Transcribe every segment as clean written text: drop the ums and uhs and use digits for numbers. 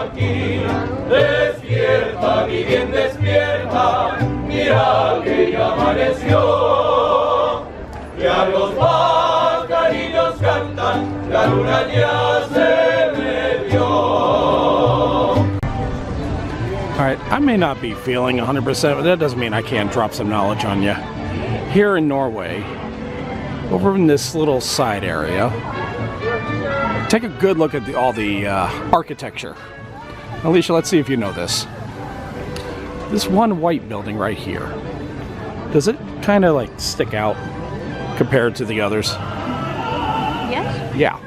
aquí. Despierta, mi bien, despierta, mira que ya amaneció. Ya los pajarillos cantan, la luna ya se metió. Alright, I may not be feeling 100%, but that doesn't mean I can't drop some knowledge on you. Here in Norway, over in this little side area, take a good look at all the architecture. Alicia, let's see if you know this. This one white building right here, does it kind of like stick out compared to the others? Yes? Yeah.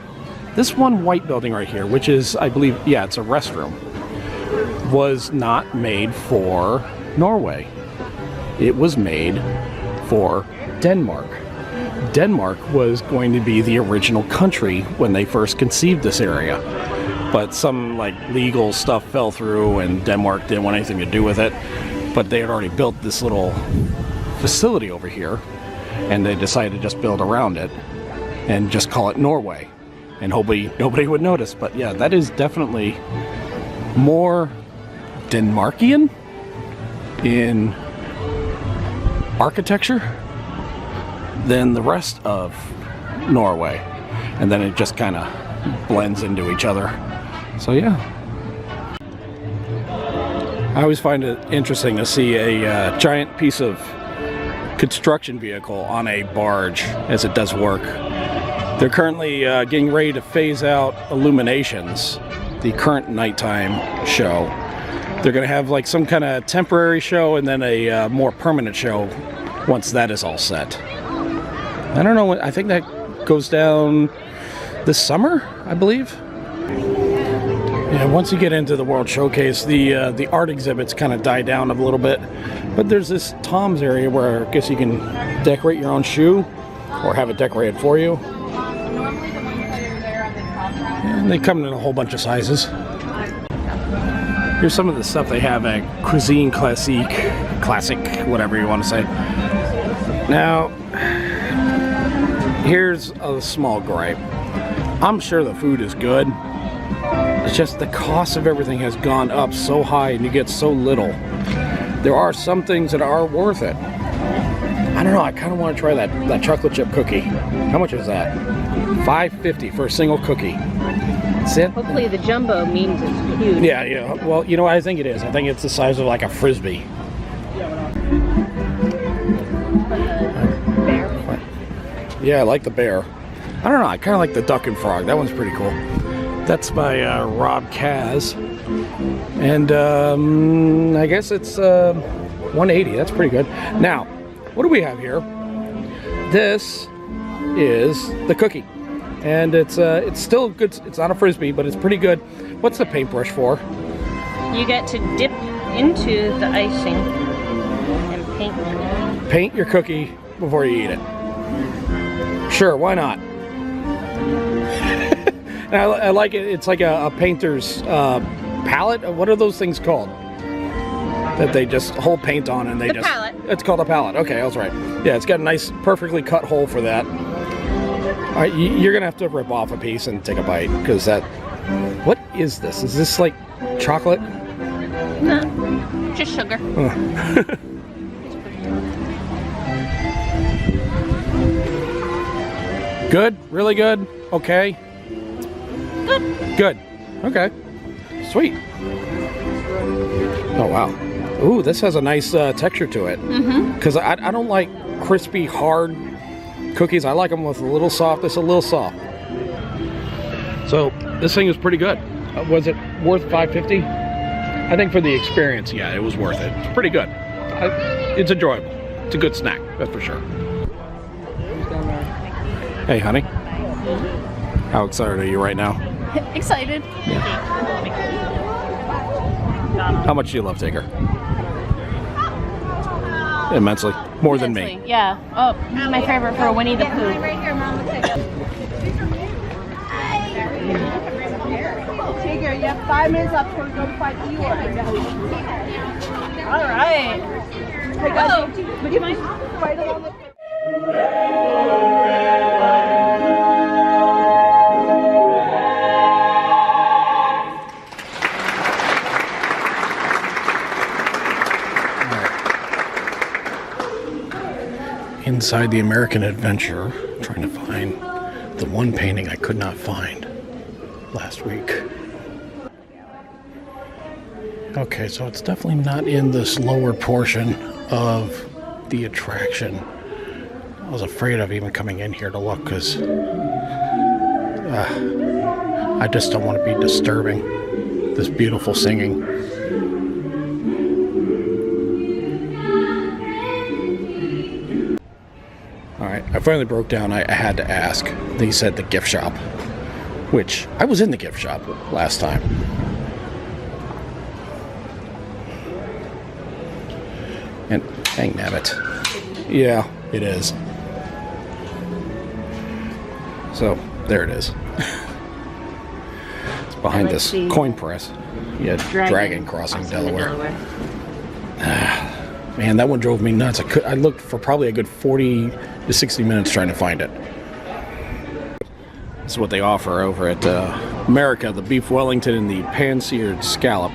This one white building right here, which is, I believe, yeah, it's a restroom, was not made for Norway. It was made for Denmark. Denmark was going to be the original country when they first conceived this area. But some like legal stuff fell through and Denmark didn't want anything to do with it. But they had already built this little facility over here and they decided to just build around it and just call it Norway. And hopefully nobody would notice. But yeah, that is definitely more Denmarkian in architecture than the rest of Norway. And then it just kind of blends into each other. So yeah. I always find it interesting to see a giant piece of construction vehicle on a barge as it does work. They're currently getting ready to phase out Illuminations, the current nighttime show. They're going to have like some kind of temporary show and then a more permanent show once that is all set. I don't know when, I think that goes down this summer, I believe. Yeah, once you get into the World Showcase, the art exhibits kind of die down a little bit. But there's this Tom's area where I guess you can decorate your own shoe or have it decorated for you. And they come in a whole bunch of sizes. Here's some of the stuff they have at Cuisine Classic, whatever you want to say. Now, here's a small gripe. I'm sure the food is good. It's just the cost of everything has gone up so high and you get so little. There are some things that are worth it. I don't know, I kind of want to try that chocolate chip cookie. How much is that? $5.50 for a single cookie. That's it? Hopefully the jumbo means it's huge. Yeah. Well, you know what I think it is? I think it's the size of like a Frisbee. Bear. Yeah, I like the bear. I don't know, I kind of like the duck and frog. That one's pretty cool. That's by Rob Kaz. And I guess it's $180. That's pretty good. Now, what do we have here? This is the cookie. And it's still good. It's not a Frisbee, but it's pretty good. What's the paintbrush for? You get to dip into the icing and paint. Paint your cookie before you eat it. Sure, why not? I like it. It's like a painter's palette. What are those things called? That they just hold paint on and they palette. It's called a palette. Okay, I was right. Yeah, it's got a nice, perfectly cut hole for that. All right, you're gonna have to rip off a piece and take a bite because that. What is this? Is this like chocolate? No, just sugar. Good? Really good? Okay. Good. Good. Okay. Sweet. Oh, wow. Ooh, this has a nice texture to it. Because I don't like crispy, hard cookies. I like them with a little softness, a little soft. So, this thing is pretty good. Was it worth $5.50? I think for the experience, yeah, it was worth it. It's pretty good. It's enjoyable. It's a good snack, that's for sure. Hey, honey. How excited are you right now? Excited. Yeah. How much do you love Tigger? Immensely. More than me. Yeah. Oh, my favorite for Winnie the Pooh. Right here, Mom. Tigger, you have 5 minutes left before we go to fight Eeyore. All right. Hey, guys, would you mind fight along the... inside the American Adventure, trying to find the one painting I could not find last week. Okay, so it's definitely not in this lower portion of the attraction. I was afraid of even coming in here to look because I just don't want to be disturbing this beautiful singing. Alright, I finally broke down. I had to ask. They said the gift shop, which I was in the gift shop last time. And dang nabbit. Yeah, it is. So, there it is. It's behind this coin press. Yeah, Dragon Crossing, Delaware. Man, that one drove me nuts. I looked for probably a good 40 to 60 minutes trying to find it. This is what they offer over at America, the beef Wellington and the pan-seared scallop.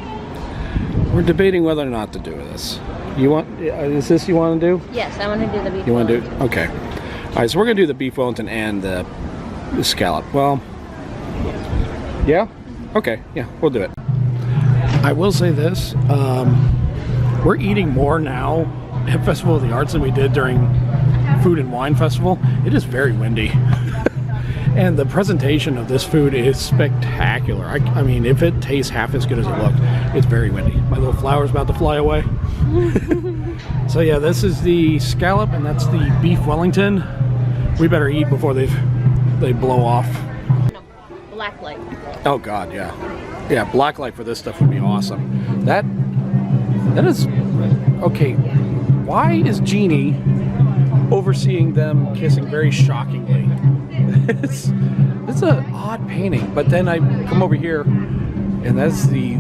We're debating whether or not to do this. You want? Is this you want to do? Yes, I want to do the beef. You want to do? Okay. All right, so we're gonna do the beef Wellington and the scallop. Well, yeah. Okay. Yeah, we'll do it. I will say this: we're eating more now at Festival of the Arts than we did during Food and Wine Festival. It is very windy, and the presentation of this food is spectacular. I mean, if it tastes half as good as it looked, it's very windy. My little flower's about to fly away. So yeah, this is the scallop and that's the beef Wellington. We better eat before they blow off. No, black light. Oh god, yeah. Yeah, black light for this stuff would be awesome. That is okay. Why is Jeannie overseeing them kissing very shockingly? It's an odd painting, but then I come over here and that's the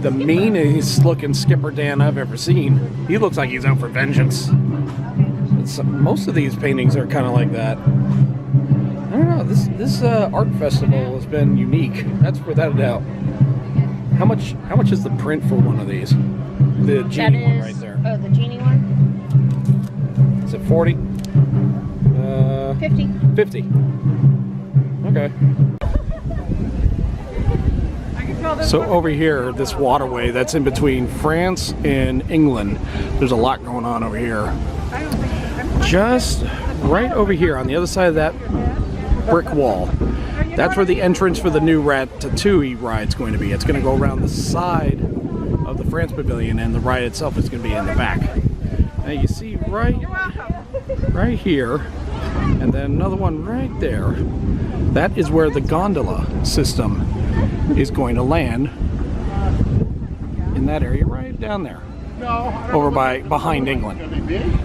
meanest looking Skipper Dan I've ever seen. He looks like he's out for vengeance. Most of these paintings are kind of like that. I don't know. This art festival has been unique. That's without a doubt. How much is the print for one of these? The Genie one right there. Oh, the Genie one? Is it 40? 50. 50. Okay. So over here, this waterway that's in between France and England, there's a lot going on over here. Just right over here on the other side of that brick wall, that's where the entrance for the new Ratatouille ride is going to be. It's going to go around the side of the France Pavilion, and the ride itself is going to be in the back. Now you see right here, and then another one right there. That is where the gondola system is going to land, in that area right down there, over behind England.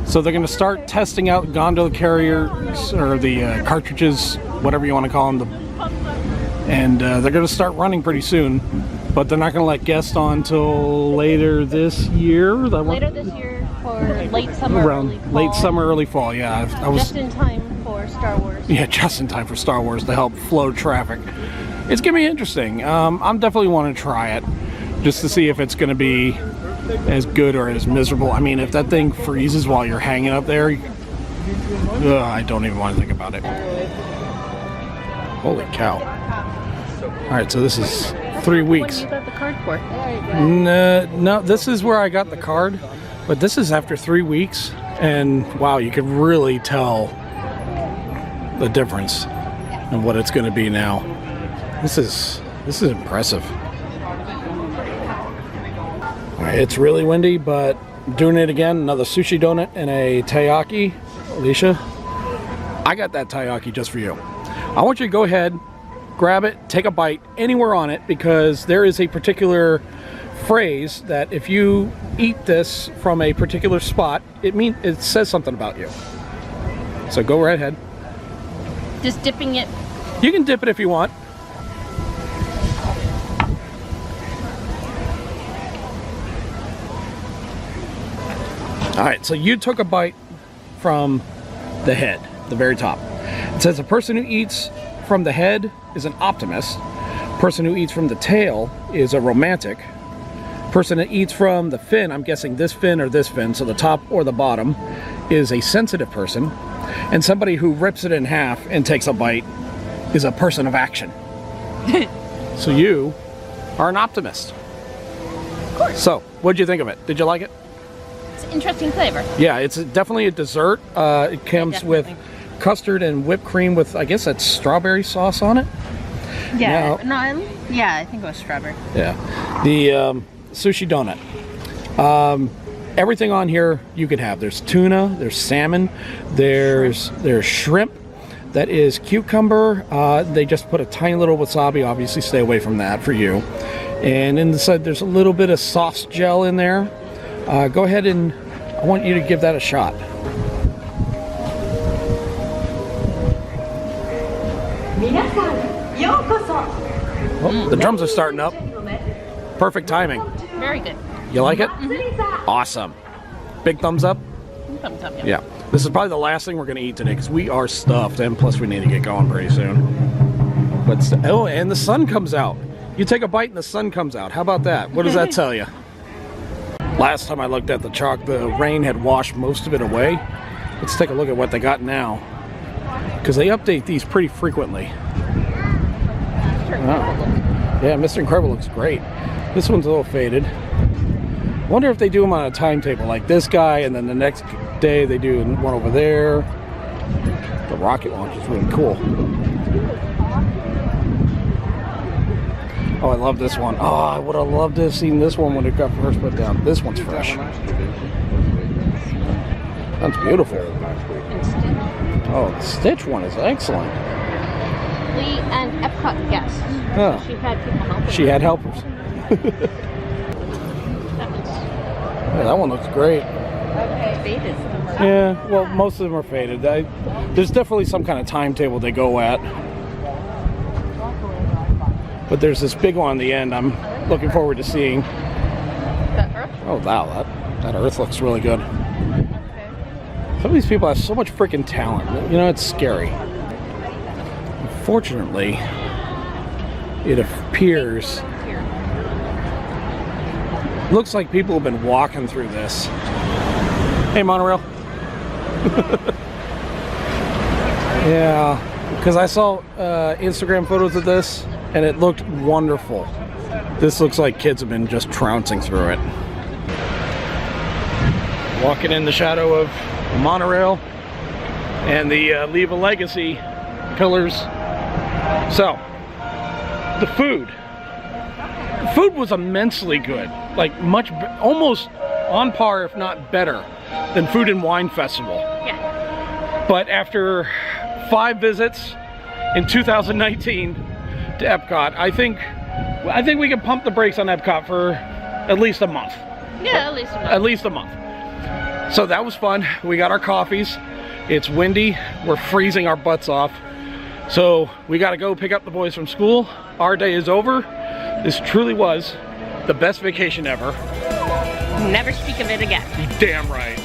So they're going to start testing out gondola carriers, or the cartridges, whatever you want to call them, and they're going to start running pretty soon, but they're not going to let guests on until later this year. Later this year for late summer, early fall. Late summer, early fall. Yeah, I was just in time for Star Wars. Yeah, just in time for Star Wars to help flow traffic. It's gonna be interesting. I'm definitely want to try it just to see if it's gonna be as good or as miserable. I mean, if that thing freezes while you're hanging up there, I don't even want to think about it. Holy cow. Alright, so this is 3 weeks. What you got the card for? No, this is where I got the card, but this is after 3 weeks, and wow, you can really tell the difference in what it's going to be now. This is impressive. Alright, it's really windy, but I'm doing it again. Another sushi donut and a taiyaki. Alicia, I got that taiyaki just for you. I want you to go ahead, grab it, take a bite anywhere on it, because there is a particular phrase that if you eat this from a particular spot, it says something about you. So go right ahead. Just dipping it. You can dip it if you want. Alright, so you took a bite from the head, the very top. It says a person who eats from the head is an optimist. A person who eats from the tail is a romantic. A Person that eats from the fin, I'm guessing this fin or this fin, so the top or the bottom, is a sensitive person. And somebody who rips it in half and takes a bite is a person of action. So you are an optimist. Of course. So, what'd you think of it? Did you like it? It's an interesting flavor. Yeah, it's definitely a dessert. It comes with custard and whipped cream with, I guess that's strawberry sauce on it. Yeah. Now- No, yeah, I think it was strawberry. Yeah. The sushi donut. Everything on here you could have. There's tuna, there's salmon, there's shrimp. That is cucumber. They just put a tiny little wasabi. Obviously, stay away from that for you. And inside there's a little bit of sauce gel in there. Go ahead and I want you to give that a shot. Oh, the drums are starting up. Perfect timing. Very good. You like it? Awesome. Big thumbs up? Thumbs up, Yeah. This is probably the last thing we're going to eat today because we are stuffed, and plus we need to get going pretty soon. But oh, and the sun comes out. You take a bite and the sun comes out. How about that? What does that tell you? Last time I looked at the chalk, the rain had washed most of it away. Let's take a look at what they got now, because they update these pretty frequently. Oh. Yeah, Mr. Incredible looks great. This one's a little faded. Wonder if they do them on a timetable, like this guy, and then the next day they do one over there. The rocket launch is really cool. Oh, I love this one. Oh, I would have loved to have seen this one when it got first put down. This one's fresh. That's beautiful. Oh, the Stitch one is excellent. We and Epcot guests. Oh. She had people helping. She had helpers. Yeah, that one looks great. Faded. Yeah, well, most of them are faded. There's definitely some kind of timetable they go at. But there's this big one on the end I'm looking forward to seeing. The Earth? Oh, wow, that Earth looks really good. Some of these people have so much freaking talent. You know, it's scary. Unfortunately, it appears... Looks like people have been walking through this. Hey, monorail. Yeah, because I saw Instagram photos of this, and it looked wonderful. This looks like kids have been just trouncing through it. Walking in the shadow of the monorail and the Leave a Legacy pillars. So, the food. The food was immensely good. Like almost on par, if not better, than Food and Wine Festival. Yeah. But after 5 visits in 2019 to Epcot, I think we can pump the brakes on Epcot for at least a month. Yeah, at least a month. At least a month. So that was fun. We got our coffees. It's windy. We're freezing our butts off. So we got to go pick up the boys from school. Our day is over. This truly was the best vacation ever. Never speak of it again. You're damn right.